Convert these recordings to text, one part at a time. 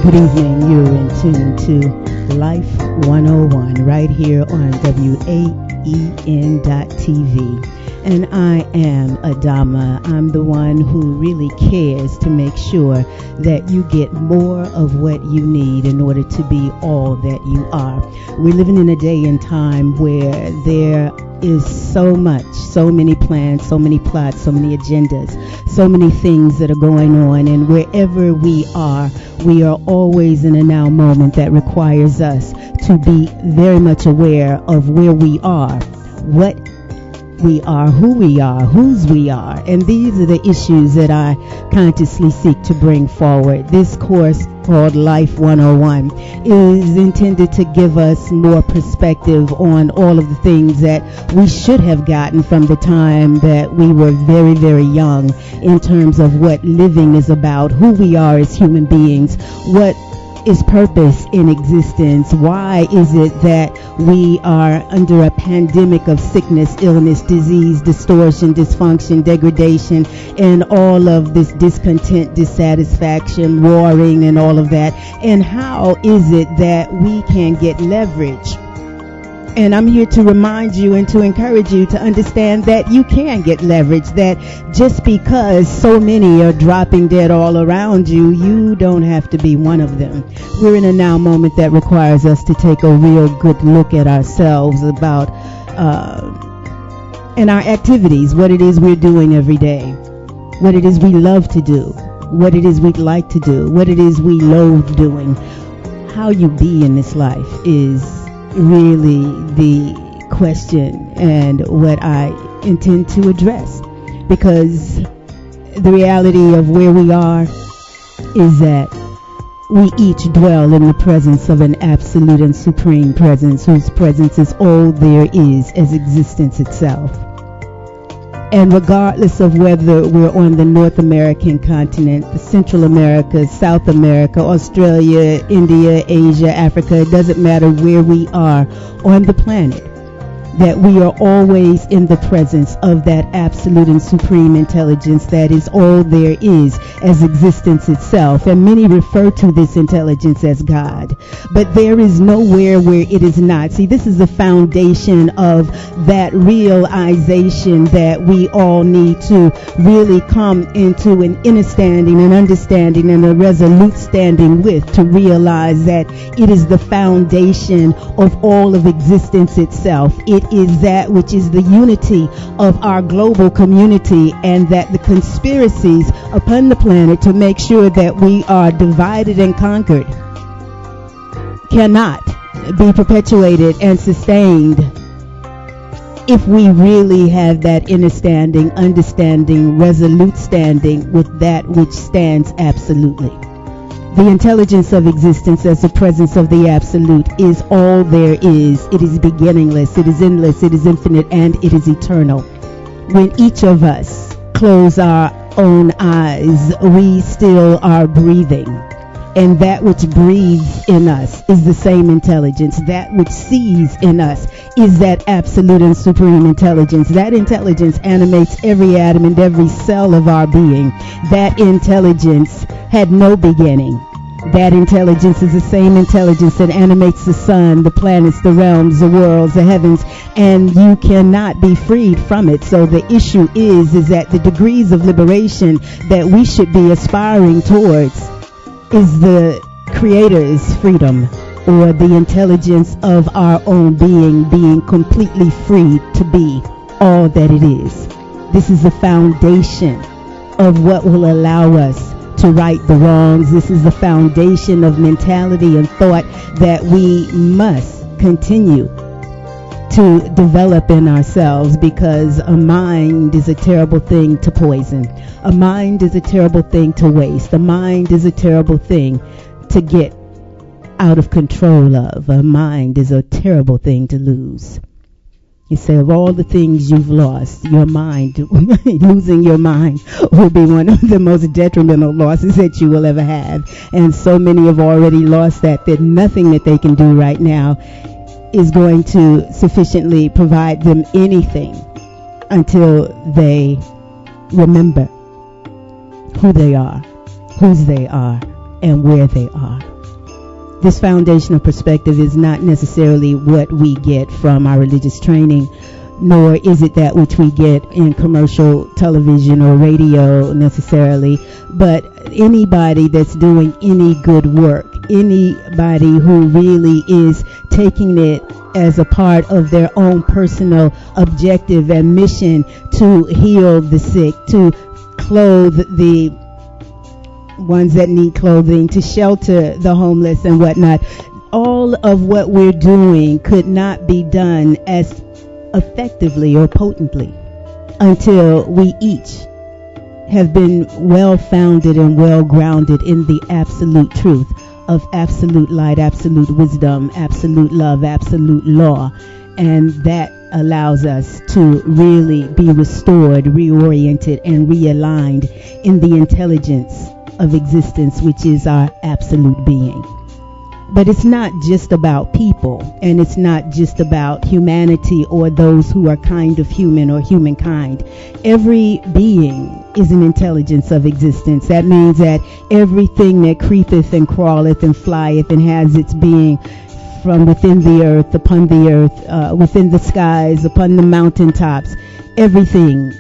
Good evening. You're in tune to Life 101 right here on WAEN.TV. And I am Adama. I'm the one who really cares to make sure that you get more of what you need in order to be all that you are. We're living in a day and time where there is so much, so many plans, so many plots, so many agendas, so many things that are going on. And wherever we are always in a now moment that requires us to be very much aware of where we are, what we are, who we are, whose we are. And these are the issues that I consciously seek to bring forward. This course called Life 101 is intended to give us more perspective on all of the things that we should have gotten from the time that we were very, very young in terms of what living is about, who we are as human beings, what is purpose in existence. Why is it that we are under a pandemic of sickness, illness, disease, distortion, dysfunction, degradation, and all of this discontent, dissatisfaction, warring, and all of that? And how is it that we can get leverage? And I'm here to remind you and to encourage you to understand that you can get leverage, that just because so many are dropping dead all around you, you don't have to be one of them. We're in a now moment that requires us to take a real good look at ourselves about and our activities, what it is we're doing every day, what it is we love to do, what it is we'd like to do, what it is we loathe doing. How you be in this life is really the question and what I intend to address, because the reality of where we are is that we each dwell in the presence of an absolute and supreme presence, whose presence is all there is as existence itself. And regardless of whether we're on the North American continent, the Central America, South America, Australia, India, Asia, Africa, it doesn't matter where we are on the planet, that we are always in the presence of that absolute and supreme intelligence that is all there is as existence itself. And many refer to this intelligence as God, but there is nowhere where it is not. See, this is the foundation of that realization that we all need to really come into an inner standing, an understanding, and a resolute standing with, to realize that it is the foundation of all of existence itself. It is that which is the unity of our global community, and that the conspiracies upon the planet to make sure that we are divided and conquered cannot be perpetuated and sustained if we really have that inner standing, understanding, resolute standing with that which stands absolutely. The intelligence of existence as the presence of the absolute is all there is. It is beginningless, it is endless, it is infinite, and it is eternal. When each of us close our own eyes, we still are breathing. And that which breathes in us is the same intelligence. That which sees in us is that absolute and supreme intelligence. That intelligence animates every atom and every cell of our being. That intelligence had no beginning. That intelligence is the same intelligence that animates the sun, the planets, the realms, the worlds, the heavens, and you cannot be freed from it. So the issue is that the degrees of liberation that we should be aspiring towards is the Creator's freedom, or the intelligence of our own being completely free to be all that it is. This is the foundation of what will allow us to right the wrongs. This is the foundation of mentality and thought that we must continue to develop in ourselves, because a mind is a terrible thing to poison. A mind is a terrible thing to waste. A mind is a terrible thing to get out of control of. A mind is a terrible thing to lose. You say, of all the things you've lost, your mind, losing your mind will be one of the most detrimental losses that you will ever have. And so many have already lost that nothing that they can do right now is going to sufficiently provide them anything until they remember who they are, whose they are, and where they are. this foundational perspective is not necessarily what we get from our religious training, nor is it that which we get in commercial television or radio necessarily, but anybody that's doing any good work, anybody who really is taking it as a part of their own personal objective and mission to heal the sick, to clothe the ones that need clothing, to shelter the homeless and whatnot. All of what we're doing could not be done as effectively or potently until we each have been well founded and well grounded in the absolute truth of absolute light, absolute wisdom, absolute love, absolute law. And that allows us to really be restored, reoriented, and realigned in the intelligence of existence, which is our absolute being. But it's not just about people, and it's not just about humanity or those who are kind of human or humankind. Every being is an intelligence of existence. That means that everything that creepeth and crawleth and flieth and has its being from within the earth, upon the earth, within the skies, upon the mountaintops, everything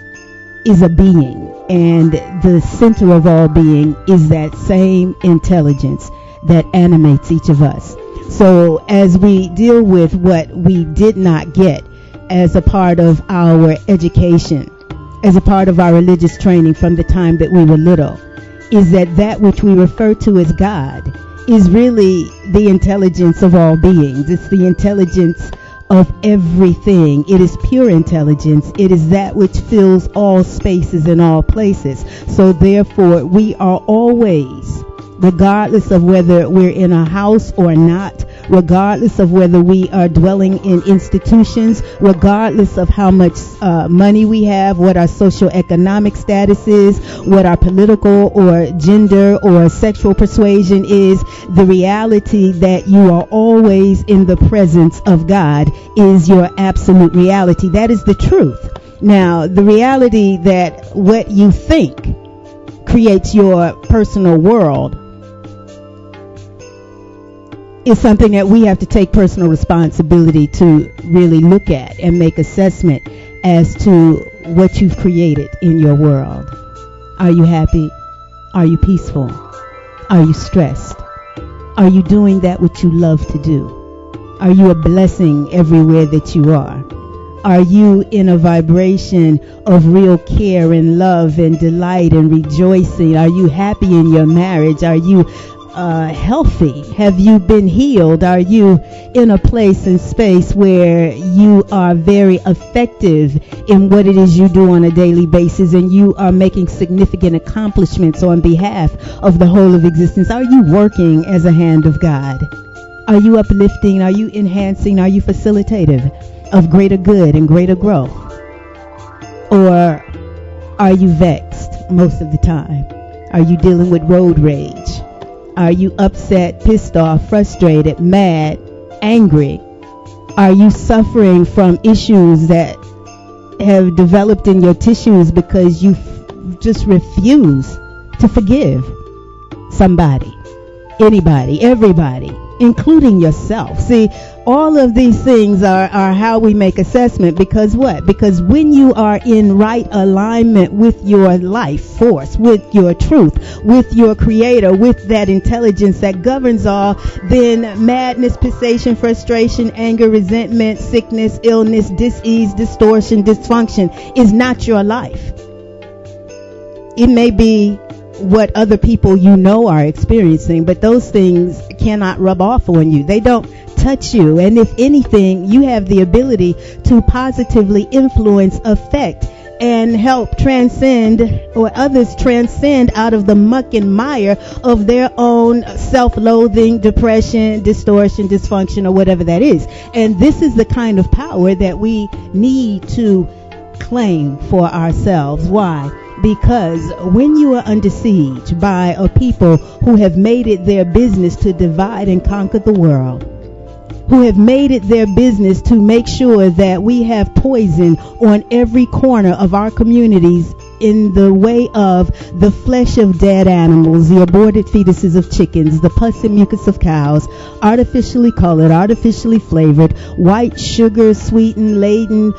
is a being. And the center of all being is that same intelligence that animates each of us. So as we deal with what we did not get as a part of our education, as a part of our religious training from the time that we were little, is that which we refer to as God is really the intelligence of all beings. It's the intelligence of everything. It is pure intelligence. It is that which fills all spaces and all places. So therefore, we are always, regardless of whether we're in a house or not, regardless of whether we are dwelling in institutions, regardless of how much money we have, what our socioeconomic status is, what our political or gender or sexual persuasion is, the reality that you are always in the presence of God is your absolute reality. That is the truth. Now, the reality that what you think creates your personal world is something that we have to take personal responsibility to really look at and make assessment as to what you've created in your world. Are you happy? Are you peaceful? Are you stressed? Are you doing that which you love to do? Are you a blessing everywhere that you are? Are you in a vibration of real care and love and delight and rejoicing? Are you happy in your marriage? Are you healthy? Have you been healed? Are you in a place and space where you are very effective in what it is you do on a daily basis, and you are making significant accomplishments on behalf of the whole of existence? Are you working as a hand of God? Are you uplifting? Are you enhancing? Are you facilitative of greater good and greater growth? Or are you vexed most of the time? Are you dealing with road rage? Are you upset, pissed off, frustrated, mad, angry? Are you suffering from issues that have developed in your tissues because you just refuse to forgive somebody, anybody, everybody, including yourself? See, all of these things are how we make assessment. Because what? Because when you are in right alignment with your life force, with your truth, with your creator, with that intelligence that governs all, then madness, pissation, frustration, anger, resentment, sickness, illness, dis-ease, distortion, dysfunction is not your life. It may be what other people you know are experiencing, but those things cannot rub off on you. They don't touch you. And if anything, you have the ability to positively influence, affect, and help transcend, or others transcend out of the muck and mire of their own self-loathing, depression, distortion, dysfunction, or whatever that is. And this is the kind of power that we need to claim for ourselves. Why? Because when you are under siege by a people who have made it their business to divide and conquer the world, who have made it their business to make sure that we have poison on every corner of our communities in the way of the flesh of dead animals, the aborted fetuses of chickens, the pus and mucus of cows, artificially colored, artificially flavored, white sugar, sweetened, laden,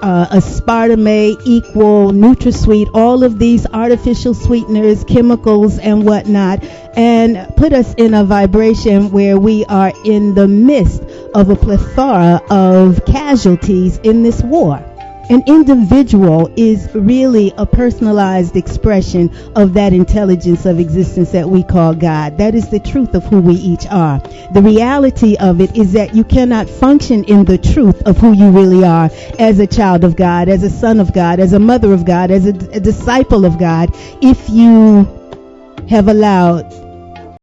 aspartame equal NutraSweet, all of these artificial sweeteners, chemicals, and whatnot, and put us in a vibration where we are in the midst of a plethora of casualties in this war. An individual is really a personalized expression of that intelligence of existence that we call God. That is the truth of who we each are. The reality of it is that you cannot function in the truth of who you really are as a child of God, as a son of God, as a mother of God, as a disciple of God, if you have allowed